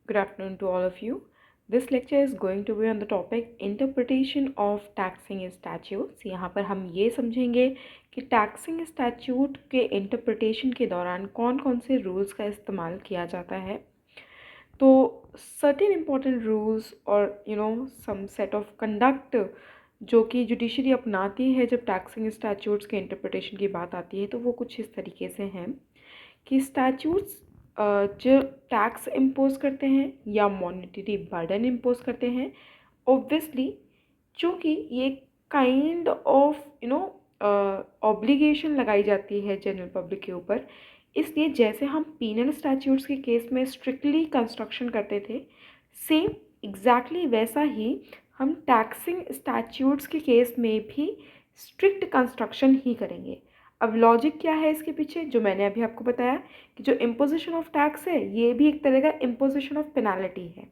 Good afternoon to all of you. This lecture is going to be on the topic interpretation of taxing statutes. यहाँ पर हम ये समझेंगे कि taxing statute के इंटरप्रिटेशन के दौरान कौन कौन से रूल्स का इस्तेमाल किया जाता है. तो सर्टेन इम्पॉर्टेंट रूल्स और सम सेट ऑफ कंडक्ट जो कि जुडिशरी अपनाती है जब टैक्सिंग स्टैट्यूट्स के इंटरप्रिटेशन की बात आती है, तो वो कुछ इस तरीके से हैं कि स्टैट्यूट्स जो टैक्स इम्पोज करते हैं या मॉनेटरी बर्डन इम्पोज करते हैं, ऑब्वियसली चूँकि ये काइंड ऑफ ऑब्लिगेशन लगाई जाती है जनरल पब्लिक के ऊपर, इसलिए जैसे हम पीनल स्टैट्यूट्स के केस में स्ट्रिक्टली कंस्ट्रक्शन करते थे, सेम एग्जैक्टली वैसा ही हम टैक्सिंग स्टैट्यूट्स के केस में भी स्ट्रिक्ट कंस्ट्रक्शन ही करेंगे. अब लॉजिक क्या है इसके पीछे, जो मैंने अभी आपको बताया कि जो इम्पोजिशन ऑफ टैक्स है ये भी एक तरह का इम्पोजिशन ऑफ पेनाल्टी है,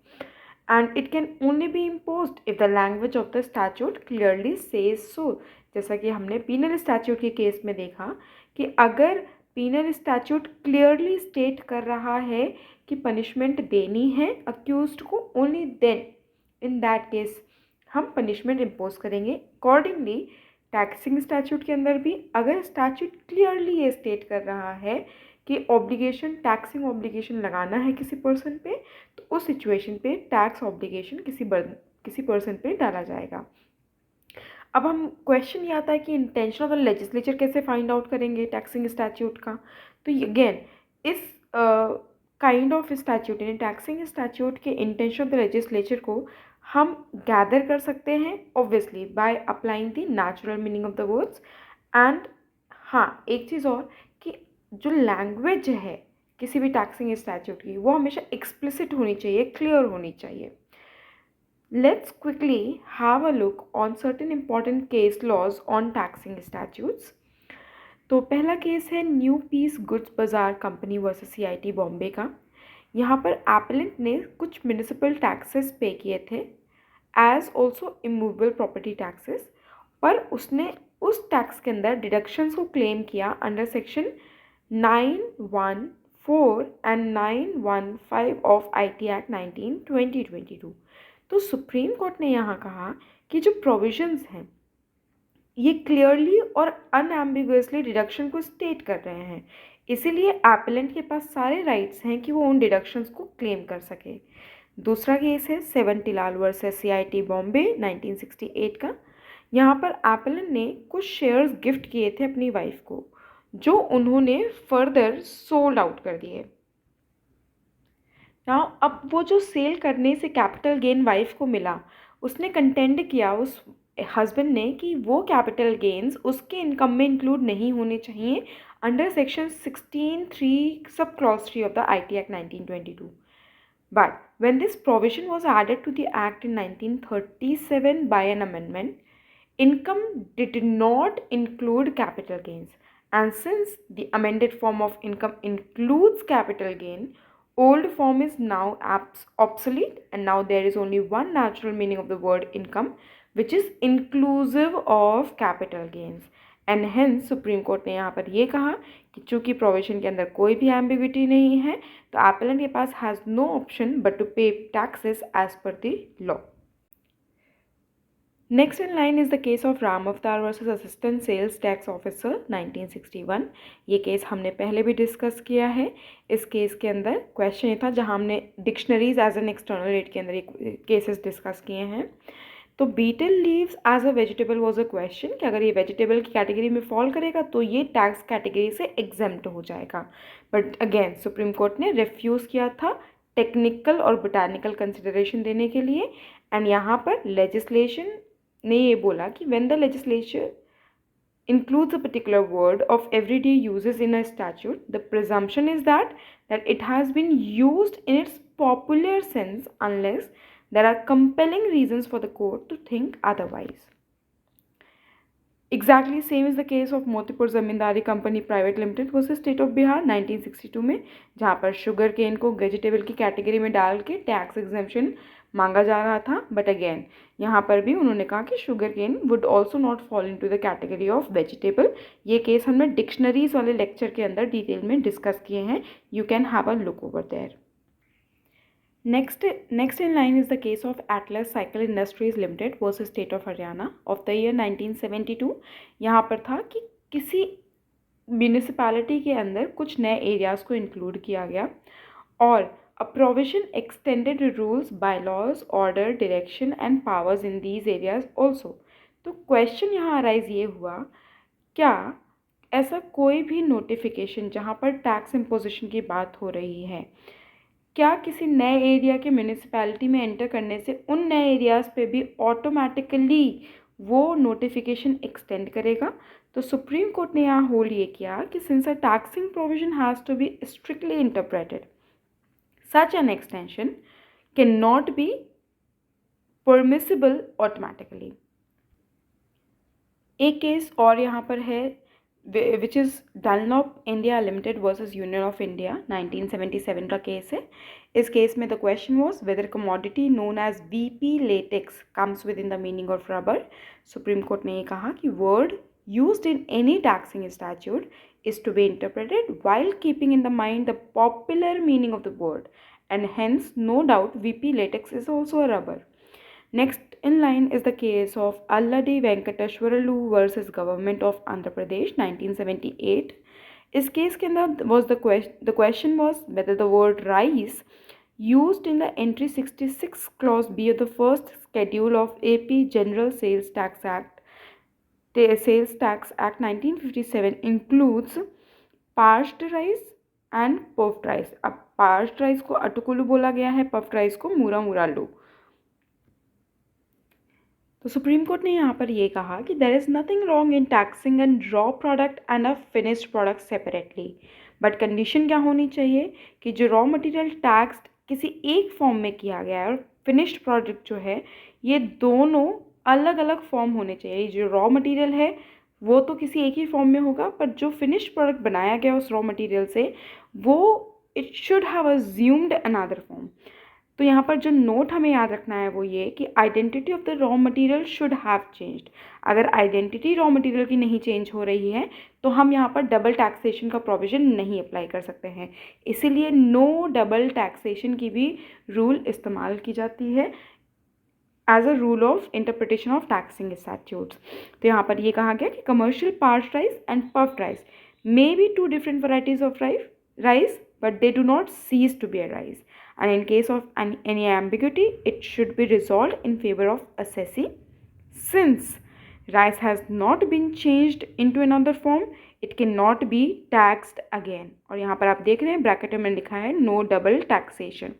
and it can only B imposed if the language of the statute clearly says so. जैसा कि हमने पीनल स्टैट्यूट के केस में देखा कि अगर पीनल स्टैट्यूट क्लियरली स्टेट कर रहा है कि पनिशमेंट देनी है अक्यूज्ड को, only then in that case हम पनिशमेंट इम्पोज करेंगे. अकॉर्डिंगली टैक्सिंग स्टैट्यूट के अंदर भी अगर स्टैट्यूट क्लियरली ये स्टेट कर रहा है कि ऑब्लिगेशन टैक्सिंग ऑब्लिगेशन लगाना है किसी पर्सन पे, तो उस सिचुएशन पे टैक्स ऑब्लिगेशन किसी पर्सन पे डाला जाएगा. अब हम क्वेश्चन ये आता है कि इंटेंशन ऑफ द लेजिस्लेचर कैसे फाइंड आउट करेंगे टैक्सिंग स्टैट्यूट का. तो अगेन इस काइंड ऑफ स्टैट्यूट यानी टैक्सिंग स्टैट्यूट के इंटेंशन ऑफ द लेजिस्लेचर को हम गैदर कर सकते हैं obviously by applying the natural meaning of the words. And हाँ, एक चीज़ और कि जो लैंग्वेज है किसी भी टैक्सिंग स्टैट्यूट की वो हमेशा एक्सप्लिसिट होनी चाहिए, क्लियर होनी चाहिए. Let's quickly have a look on certain important case laws on taxing statutes. तो पहला केस है न्यू पीस गुड्स बाज़ार कंपनी वर्सेस सीआईटी बॉम्बे का. यहाँ पर एपेलेंट ने कुछ म्यूनिसिपल टैक्सेस पे किए थे as also immovable property taxes, पर उसने उस टैक्स के अंदर डिडक्शंस को क्लेम किया under section 914 and 915 of IT act 2022. तो सुप्रीम कोर्ट ने यहाँ कहा कि जो प्रोविजंस हैं ये क्लियरली और अनएम्बिगुअसली डिडक्शन को स्टेट कर रहे हैं, इसीलिए एपेलेंट के पास सारे राइट्स हैं कि वो उन डिडक्शंस को क्लेम कर सके. दूसरा केस है सेवंटीलाल वर्सेस सीआईटी बॉम्बे 1968 का. यहाँ पर एपेलेंट ने कुछ शेयर्स गिफ्ट किए थे अपनी वाइफ को, जो उन्होंने फर्दर सोल्ड आउट कर दिए. नाउ अब वो जो सेल करने से कैपिटल गेन वाइफ को मिला, उसने कंटेंड किया उस हस्बैंड ने कि वो कैपिटल गेन्स उसके इनकम में इंक्लूड नहीं होने चाहिए under section 16(3) sub clause 3 of the IT act 1922. But when this provision was added to the act in 1937 by an amendment, income did not include capital gains, and since the amended form of income includes capital gain, old form is now obsolete, and now there is only one natural meaning of the word income, which is inclusive of capital gains. And hence supreme court ने यहाँ पर ये कहा कि चूँकि provision के अंदर कोई भी एम्बिग्विटी नहीं है, तो एपेलेंट के पास has no option but to pay taxes as per the law. Next in line is the case of Ram Avatar versus Assistant Sales Tax Officer 1961. ये केस हमने पहले भी डिस्कस किया है. इस केस के अंदर क्वेश्चन ये था जहाँ हमने dictionaries as an external aid के अंदर ये केसेस डिस्कस किए हैं. तो betel leaves as a vegetable was a question कि अगर ये वेजिटेबल की कैटेगरी में फॉल करेगा तो ये टैक्स कैटेगरी से एग्जेम्प्ट हो जाएगा. बट अगेन सुप्रीम कोर्ट ने रिफ्यूज़ किया था टेक्निकल और बोटानिकल कंसिडरेशन देने के लिए. एंड यहाँ पर लेजिस्लेशन ने ये बोला कि when the legislature includes a particular word of everyday uses in a statute, the presumption is that it has been used in its popular sense unless there are compelling reasons for the court to think otherwise. Exactly same is the case of Motipur ज़मींदारी company private limited versus state of Bihar 1962 में, जहाँ पर sugar cane को vegetable की category में डाल के tax exemption मांगा जा रहा था. बट अगेन यहाँ पर भी उन्होंने कहा कि sugar cane would also not fall into the category of vegetable. ये केस हमने डिक्शनरीज वाले लेक्चर के अंदर डिटेल में डिस्कस किए हैं. You can have a look over there. Next in line is the case of Atlas Cycle Industries Limited versus State of Haryana of the year 1972. यहाँ पर था कि किसी म्यूनिसिपैलिटी के अंदर कुछ नए एरियाज़ को इंक्लूड किया गया और a provision extended rules bylaws order direction and powers in these areas also. तो क्वेश्चन यहाँ अराइज ये हुआ, क्या ऐसा कोई भी नोटिफिकेशन जहाँ पर टैक्स इम्पोजिशन की बात हो रही है, क्या किसी नए एरिया के म्यूनिसिपैलिटी में एंटर करने से उन नए एरियाज़ पे भी ऑटोमेटिकली वो नोटिफिकेशन एक्सटेंड करेगा? तो सुप्रीम कोर्ट ने यहाँ होल्ड ये किया कि since a taxing provision has to be strictly interpreted, such an extension can not be permissible automatically. एक केस और यहाँ पर है which is Dunlop India limited versus union of India, 1977 का केस है। इस केस में the question was whether commodity known as VP latex comes within the meaning of rubber. Supreme court ने ये कहा कि word used in any taxing statute is to be interpreted while keeping in the mind the popular meaning of the word, and hence no doubt VP latex is also a rubber. Next in line is the case of Alladi Venkateshwaralu versus Government of Andhra Pradesh, 1978. इस case के अंदर was the question was whether the word rice used in the entry 66 clause B of the first schedule of AP General Sales Tax Act, the Sales Tax Act 1957 includes parched rice and puffed rice. अब parched rice को अटकुलू बोला गया है, puffed rice को मूरा मुरालू। तो supreme court ने यहाँ पर ये कहा कि there is nothing wrong in taxing and raw product and a finished product separately, but condition क्या होनी चाहिए कि जो रॉ मटेरियल टैक्स किसी एक फॉर्म में किया गया है और फिनिश्ड प्रोडक्ट जो है, ये दोनों अलग अलग फॉर्म होने चाहिए। जो रॉ मटेरियल है वो तो किसी एक ही फॉर्म में होगा, पर जो फिनिश्ड प्रोडक्ट बनाया गया उस रॉ मटेरियल से वो it should have assumed another form. तो यहाँ पर जो नोट हमें याद रखना है वो ये कि identity of the raw material should have changed. अगर आइडेंटिटी रॉ मटेरियल की नहीं चेंज हो रही है तो हम यहाँ पर डबल टैक्सेशन का प्रोविज़न नहीं अप्लाई कर सकते हैं, इसीलिए नो डबल टैक्सेशन की भी रूल इस्तेमाल की जाती है as a rule of interpretation of taxing statutes. तो यहाँ पर ये कहा गया कि commercial parched rice and puffed rice may be two different varieties of rice but they do not cease to be a rice, and in case of any ambiguity it should be resolved in favor of assessee. Since rice has not been changed into another form, it cannot be taxed again. और यहाँ पर आप देख रहे हैं bracket में लिखा है no double taxation.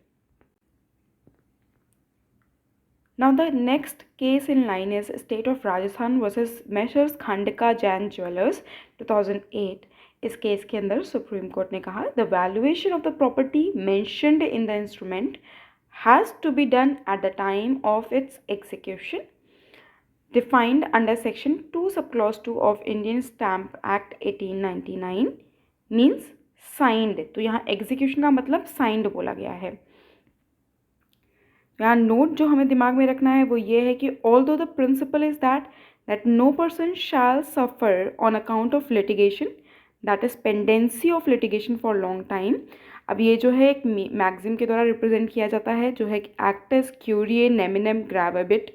Now the next case in line is State of Rajasthan versus Messrs Khandka Jain Jewellers, 2008. इस केस के अंदर सुप्रीम कोर्ट ने कहा the valuation of the property mentioned in the instrument has to be done at the time of its execution defined under section 2 sub clause 2 of Indian stamp act 1899 means signed. तो यहाँ execution का मतलब signed बोला गया है। यहाँ note जो हमें दिमाग में रखना है वो ये है कि although the principle is that no person shall suffer on account of litigation, that is pendency of litigation for long time. अब ये जो है एक मैगजिम के द्वारा रिप्रेजेंट किया जाता है जो है एक्टस क्यूरिए नेमिनम ग्रेविबिट,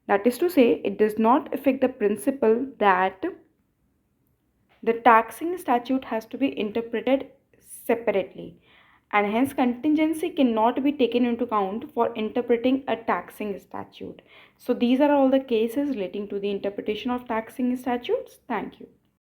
that is to say it does not affect the principle that the taxing statute has to be interpreted separately, and hence contingency cannot be taken into account for interpreting a taxing statute. So these are all the cases relating to the interpretation of taxing statutes. Thank you.